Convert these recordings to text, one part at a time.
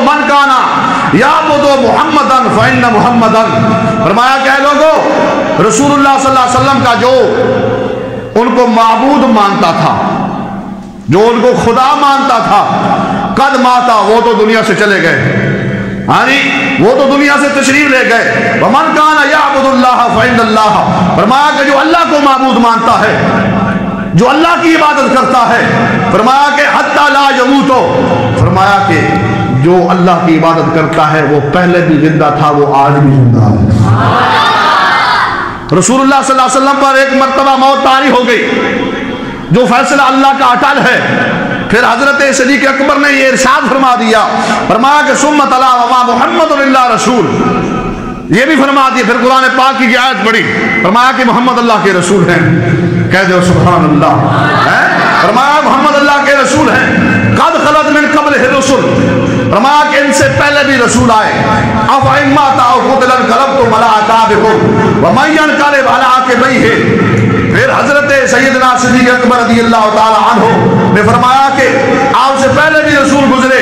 من کانا یعبد محمدا فإن محمدا، فرمایا کہ اے لوگو رسول اللہ صلی اللہ علیہ وسلم کا جو ان کو معبود مانتا تھا، جو ان کو خدا مانتا تھا، قد ماتا، وہ تو دنیا سے چلے گئے، وہ تو دنیا سے تشریف لے گئے۔ ومن کان یعبد اللہ فإن اللہ، فرمایا کہ جو اللہ کو معبود مانتا ہے، جو اللہ کی عبادت کرتا ہے، فرمایا کہ حتی لا یموت، فرمایا کہ جو اللہ کی عبادت کرتا ہے وہ پہلے بھی زندہ تھا، وہ آج بھی زندہ ہے۔ رسول اللہ صلی اللہ علیہ وسلم پر ایک مرتبہ موت طاری ہو گئی، جو فیصلہ اللہ کا اٹل ہے۔ پھر حضرت صدیق اکبر نے یہ ارشاد فرما دیا، فرمایا کہ ثم تلا وما محمد الا رسول، یہ بھی فرما دیا۔ پھر قرآن پاک کی آیت پڑھی، فرمایا کہ محمد اللہ کے رسول ہیں، کہہ دو سبحان اللہ، فرمایا محمد اللہ کے رسول ہیں، قد خلت من قبلہ الرسل، فرمایا کہ ان سے پہلے بھی رسول آئے، افإن مات أو قتل انقلبتم على أعقابكم ومن ينقلب على عقبيه۔ پھر حضرت سیدنا صدیق اکبر رضی اللہ تعالی عنہ نے فرمایا کہ آپ سے پہلے بھی رسول گزرے،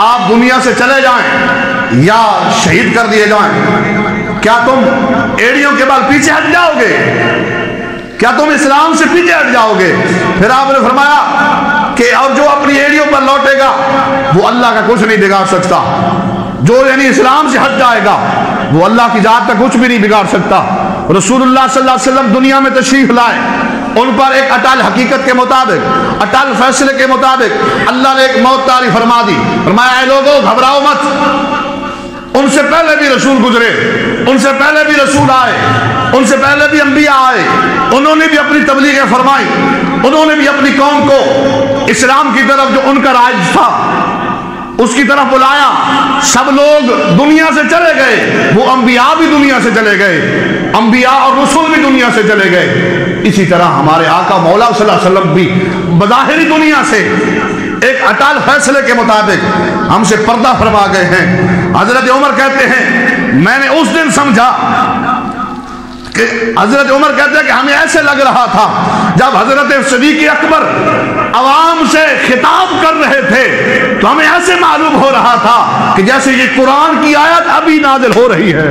آپ دنیا سے چلے جائیں یا شہید کر دیے جائیں، کیا تم ایڑیوں کے بال پیچھے ہٹ جاؤ گے؟ کیا تم اسلام سے پیچھے ہٹ جاؤ گے؟ پھر آپ نے فرمایا کہ اور جو اپنی ایڑیوں پر لوٹے گا وہ اللہ کا کچھ نہیں بگاڑ سکتا، جو یعنی اسلام سے ہٹ جائے گا وہ اللہ کی ذات کا کچھ بھی نہیں بگاڑ سکتا۔ رسول اللہ صلی اللہ علیہ وسلم دنیا میں تشریف لائے، ان پر ایک اٹل حقیقت کے مطابق، اٹل فیصلے کے مطابق اللہ نے ایک موت طاری فرما دی۔ فرمایا اے لوگو گھبراؤ مت، ان سے پہلے بھی رسول گزرے، ان سے پہلے بھی رسول آئے، ان سے پہلے بھی انبیاء آئے، انہوں نے بھی اپنی تبلیغیں فرمائی، انہوں نے بھی اپنی قوم کو اسلام کی طرف جو ان کا رائج تھا اس کی طرف بلایا۔ سب لوگ دنیا سے چلے گئے، وہ انبیاء بھی دنیا سے چلے گئے، انبیاء اور رسول بھی دنیا سے چلے گئے۔ اسی طرح ہمارے آقا مولا صلی اللہ علیہ وسلم بھی بظاہری دنیا سے ایک اٹل فیصلے کے مطابق ہم سے پردہ فرما گئے ہیں۔ حضرت عمر کہتے ہیں میں نے اس دن سمجھا کہ حضرت عمر کہتے ہیں کہ ہمیں ایسے لگ رہا تھا جب حضرت صدیق اکبر عوام سے خطاب کر رہے تھے تو ہمیں ایسے معلوم ہو رہا تھا کہ جیسے یہ قرآن کی آیت ابھی نازل ہو رہی ہے۔